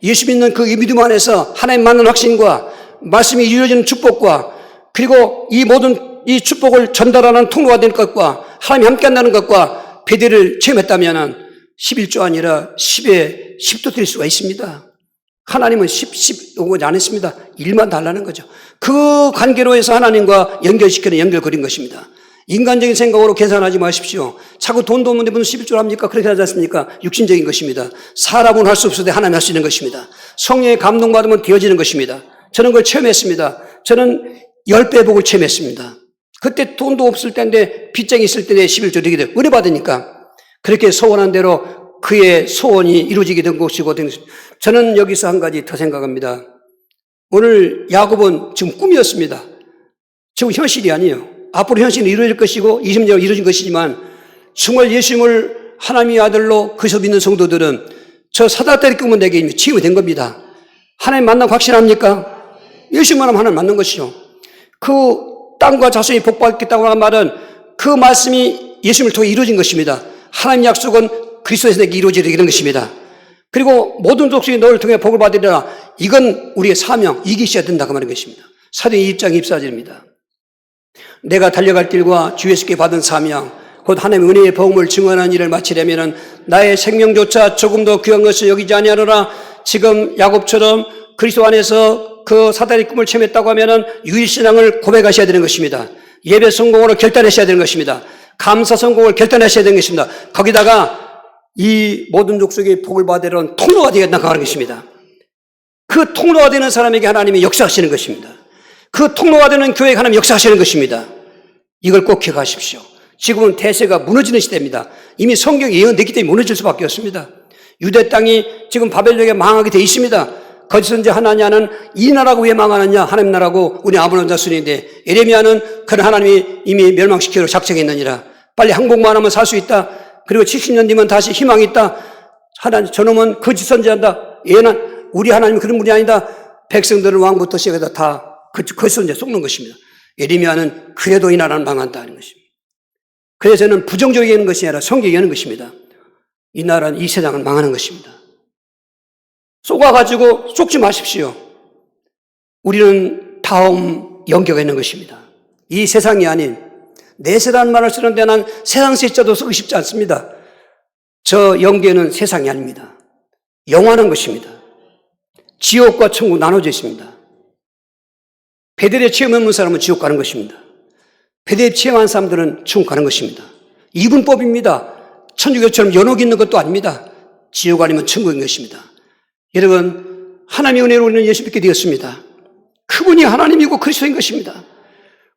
예수 믿는 그 믿음 안에서 하나님 만난 확신과 말씀이 이루어지는 축복과 그리고 이 모든 이 축복을 전달하는 통로가 될 것과 하나님이 함께 한다는 것과 배대를 체험했다면 11조 아니라 10에 10도 드릴 수가 있습니다. 하나님은 10 요구하지 않았습니다. 1만 달라는 거죠. 그 관계로 해서 하나님과 연결시키는 연결고리인 것입니다. 인간적인 생각으로 계산하지 마십시오. 자꾸 돈도 없는데 무슨 11조를 합니까? 그렇게 하지 않습니까? 육신적인 것입니다. 사람은 할 수 없어도 하나님 할 수 있는 것입니다. 성령의 감동받으면 되어지는 것입니다. 저는 그걸 체험했습니다. 저는 10배 복을 체험했습니다. 그때 돈도 없을 때인데 빚쟁이 있을 때 11조 드리게 돼요. 은혜 받으니까. 그렇게 소원한 대로 그의 소원이 이루어지게 된 것이고 저는 여기서 한 가지 더 생각합니다. 오늘 야곱은 지금 꿈이었습니다. 지금 현실이 아니에요. 앞으로 현실은 이루어질 것이고 20년 이루어진 것이지만 정말 예수님을 하나님의 아들로 그리스도 믿는 성도들은 저 사다리 꿈은 내게 이미 체험이 된 겁니다. 하나님 만남 확신합니까? 예수님만 하면 하나님 만난 것이죠. 그 땅과 자손이 복받겠다고 하는 말은 그 말씀이 예수님을 통해 이루어진 것입니다. 하나님 약속은 그리스도에서 내게 이루어지게 되는 것입니다. 그리고 모든 족속이 너를 통해 복을 받으리라. 이건 우리의 사명, 이기 있어야 된다 그 말인 것입니다. 사도행 2장 24절입니다. 내가 달려갈 길과 주 예수께 받은 사명 곧 하나님의 은혜의 복음을 증언하는 일을 마치려면 나의 생명조차 조금 더 귀한 것을 여기지 아니하노라. 지금 야곱처럼 그리스도 안에서 그 사다리 꿈을 체험했다고 하면 유일신앙을 고백하셔야 되는 것입니다. 예배 성공으로 결단하셔야 되는 것입니다. 감사 성공을 결단하셔야 되는 것입니다. 거기다가 이 모든 족속의 복을 받으려는 통로가 되겠다 하는 것입니다. 그 통로가 되는 사람에게 하나님이 역사하시는 것입니다. 그 통로가 되는 교회에 하나님 역사하시는 것입니다. 이걸 꼭 기억하십시오. 지금은 대세가 무너지는 시대입니다. 이미 성경이 예언됐기 때문에 무너질 수밖에 없습니다. 유대 땅이 지금 바벨론에 망하게 돼 있습니다. 거기서 이제 하나냐는 이 나라가 왜 망하느냐? 하나님 나라고 우리 아브라함 자손인데 에레미야는 그런 하나님이 이미 멸망시키기로 작정했느니라. 빨리 항복만 하면 살 수 있다. 그리고 70년 뒤면 다시 희망이 있다. 하나님 저놈은 거짓 선지한다. 얘는 우리 하나님은 그런 분이 아니다. 백성들은 왕부터 시작해서 다 그것을 이제 속는 것입니다. 예레미야는 그래도 이 나라는 망한다 하는 것입니다. 그래서 저는 부정적으로 얘기하는 것이 아니라 성경이 얘기하는 것입니다. 이 나라는, 이 세상은 망하는 것입니다. 속아가지고 속지 마십시오. 우리는 다음 연계가 있는 것입니다. 이 세상이 아닌 내 세라는 말을 쓰는데 난 세상 세자도 쓰고 싶지 않습니다. 저 연계는 세상이 아닙니다. 영원한 것입니다. 지옥과 천국 나눠져 있습니다. 베델에 체험 없는 사람은 지옥 가는 것입니다. 베델에 체험한 사람들은 천국 가는 것입니다. 이분법입니다. 천주교처럼 연옥이 있는 것도 아닙니다. 지옥 아니면 천국인 것입니다. 여러분, 하나님의 은혜로 우리는 예수 믿게 되었습니다. 그분이 하나님이고 그리스도인 것입니다.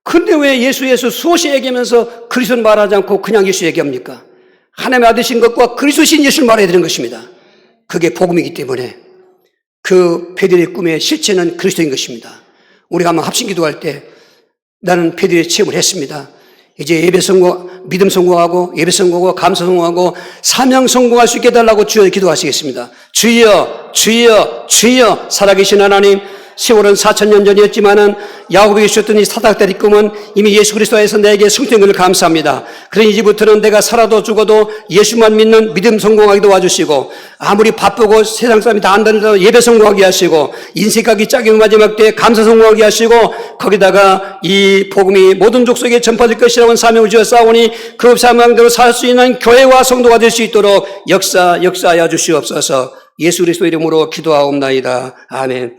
그런데 왜 예수 수없이 얘기하면서 그리스도는 말하지 않고 그냥 예수 얘기합니까? 하나님의 아들신 것과 그리스도신 예수를 말해야 되는 것입니다. 그게 복음이기 때문에 그 베델의 꿈의 실체는 그리스도인 것입니다. 우리가 한번 합심 기도할 때 나는 베델의 체험을 했습니다. 이제 예배 성공, 믿음 성공하고 예배 성공하고 감사 성공하고 사명 성공할 수 있게 해달라고 주여 기도하시겠습니다. 주여, 주여, 주여. 살아계신 하나님, 세월은 4,000년 전이었지만은 야곱에게 주셨던 이 사닥다리 꿈은 이미 예수 그리스도에서 내게 성취된 것을 감사합니다. 그러니 이제부터는 내가 살아도 죽어도 예수만 믿는 믿음 성공하게 도와주시고, 아무리 바쁘고 세상 사람이 다 안다는데도 예배 성공하게 하시고, 인생 가기 짝인 마지막 때에 감사 성공하게 하시고, 거기다가 이 복음이 모든 족속에 전파될 것이라는 사명을 주어 싸우니 그 사명대로 살 수 있는 교회와 성도가 될 수 있도록 역사하여 주시옵소서. 예수 그리스도 이름으로 기도하옵나이다. 아멘.